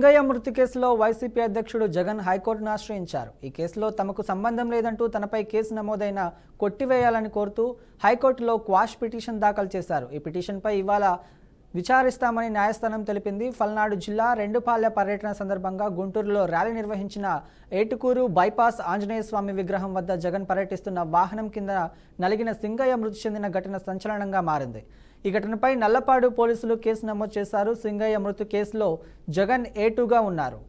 సింగయ్య మృతి కేసులో వైసీపీ అధ్యక్షుడు జగన్ హైకోర్టును ఆశ్రయించారు. ఈ కేసులో తమకు సంబంధం లేదంటూ తనపై కేసు నమోదైన కొట్టివేయాలని కోరుతూ హైకోర్టులో క్వాష్ పిటిషన్ దాఖలు చేశారు. ఈ పిటిషన్పై ఇవాళ విచారిస్తామని న్యాయస్థానం తెలిపింది. పల్నాడు జిల్లా రెండుపాళ్ల పర్యటన సందర్భంగా గుంటూరులో ర్యాలీ నిర్వహించిన ఏటుకూరు బైపాస్ ఆంజనేయ స్వామి విగ్రహం వద్ద జగన్ పర్యటిస్తున్న వాహనం కింద నలిగిన సింగయ్య మృతి చెందిన ఘటన సంచలనంగా మారింది. ఈ ఘటనపై నల్లపాడు పోలీసులు కేసు నమోదు చేశారు. సింగయ్య మృతి కేసులో జగన్ A2గా ఉన్నారు.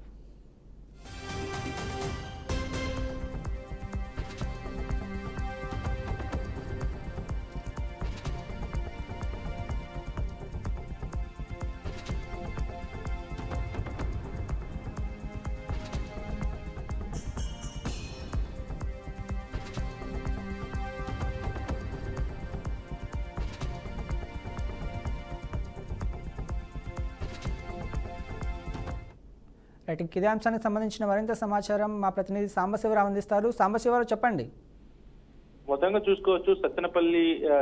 రైట్, ఇదే అంశానికి సంబంధించిన మరింత సమాచారం మా ప్రతినిధి సాంబశివరావు అందిస్తారు. సాంబశివరావు, చెప్పండి. మొత్తంగా చూసుకోవచ్చు, సత్తెనపల్లి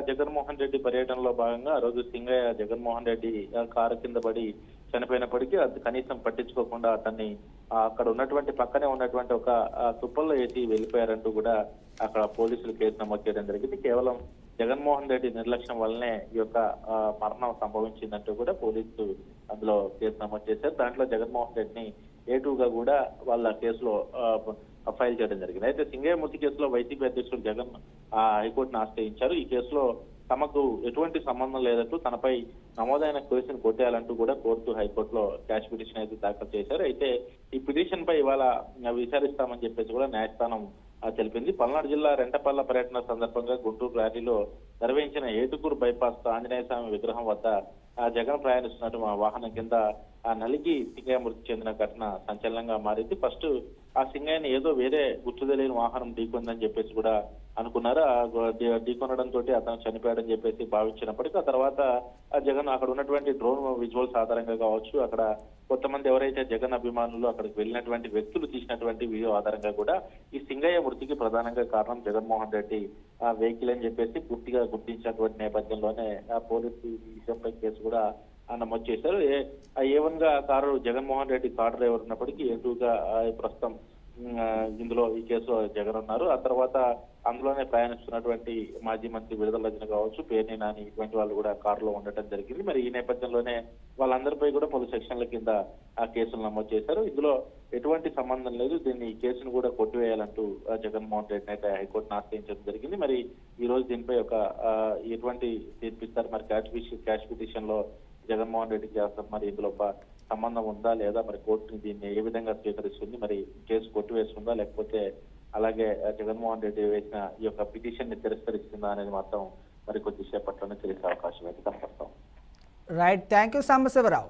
జగన్మోహన్ రెడ్డి పర్యటనలో భాగంగా ఆ రోజు సింగయ్య జగన్మోహన్ రెడ్డి కారు కింద పడి చనిపోయినప్పటికీ అది కనీసం పట్టించుకోకుండా అతన్ని అక్కడ ఉన్నటువంటి పక్కనే ఉన్నటువంటి ఒక తుప్పల్లో వేసి వెళ్ళిపోయారంటూ కూడా అక్కడ పోలీసులు కేసు నమోదు చేయడం జరిగింది. కేవలం జగన్మోహన్ రెడ్డి నిర్లక్ష్యం వల్లనే ఈ యొక్క మరణం సంభవించిందంటూ కూడా పోలీసులు అందులో కేసు నమోదు చేశారు. దాంట్లో జగన్మోహన్ రెడ్డిని A2గా కూడా వాళ్ళ కేసులో ఫైల్ చేయడం జరిగింది. అయితే సింగయ్య మృతి కేసులో వైసీపీ అధ్యక్షుడు జగన్ హైకోర్టును ఆశ్రయించారు. ఈ కేసులో తమకు ఎటువంటి సంబంధం లేదంటూ తనపై నమోదైన కేసును కొట్టేయాలంటూ కూడా కోర్టు హైకోర్టులో క్యాష్ పిటిషన్ అయితే దాఖలు చేశారు. అయితే ఈ పిటిషన్ పై ఇవాళ విచారిస్తామని చెప్పేసి కూడా న్యాయస్థానం తెలిపింది. పల్నాడు జిల్లా రెంటపల్ల పర్యటన సందర్భంగా గుంటూరు ర్యాలీలో నిర్వహించిన ఏటుకూరు బైపాస్ ఆంజనేయ స్వామి విగ్రహం వద్ద జగన్ ప్రయాణిస్తున్నట్టు వాహనం కింద నలిగి సింగయ్య మృతి చెందిన ఘటన సంచలనంగా మారింది. ఫస్ట్ ఆ సింగయ్యని ఏదో వేరే గుర్తు తెలియని వాహనం ఢీకొందని చెప్పేసి కూడా అనుకున్నారు. ఢీకొనడంతో అతను చనిపోయాడని చెప్పేసి భావించినప్పటికీ ఆ తర్వాత జగన్ అక్కడ ఉన్నటువంటి డ్రోన్ విజువల్స్ ఆధారంగా కావచ్చు, అక్కడ కొంతమంది ఎవరైతే జగన్ అభిమానులు అక్కడికి వెళ్ళినటువంటి వ్యక్తులు తీసినటువంటి వీడియో ఆధారంగా కూడా ఈ సింగయ్య మృతికి ప్రధానంగా కారణం జగన్మోహన్ రెడ్డి వెహికల్ అని చెప్పేసి పూర్తిగా గుర్తించినటువంటి నేపథ్యంలోనే పోలీసు ఈ విషయంపై కేసు కూడా నమోదు చేశారు. A1 గా car Jaganmohan Reddy car driver ఉన్నప్పటికీ A2గా ప్రస్తుతం ఇందులో ఈ కేసులో జగన్ ఉన్నారు. ఆ తర్వాత అందులోనే ప్రయాణిస్తున్నటువంటి మాజీ మంత్రి విడుదల రజన కావచ్చు, పేర్ని నాని ఇటువంటి వాళ్ళు కూడా కారులో ఉండటం జరిగింది. మరి ఈ నేపథ్యంలోనే వాళ్ళందరిపై కూడా పలు సెక్షన్ల కింద ఆ కేసులు నమోదు చేశారు. ఇందులో ఎటువంటి సంబంధం లేదు, దీన్ని ఈ కేసును కూడా కొట్టివేయాలంటూ జగన్మోహన్ రెడ్డి అయితే హైకోర్టును ఆశ్రయించడం జరిగింది. మరి ఈ రోజు దీనిపై ఒక ఎటువంటి తీర్పిస్తారు, మరి క్యాష్ పిటిషన్ లో జగన్మోహన్ రెడ్డికి చేస్తారు, మరి ఇందులో సంబంధం ఉందా లేదా, మరి కోర్టుని దీన్ని ఏ విధంగా స్వీకరిస్తుంది, మరి కేసు కొట్టివేస్తుందా లేకపోతే అలాగే జగన్మోహన్ రెడ్డి వేసిన ఈ యొక్క పిటిషన్ ని తిరస్కరిస్తుందా అనేది మాత్రం మరి కొద్దిసేపట్లోనే తెలిసే అవకాశం అయితే కనపడతాం. Right, thank you Sambasivarao.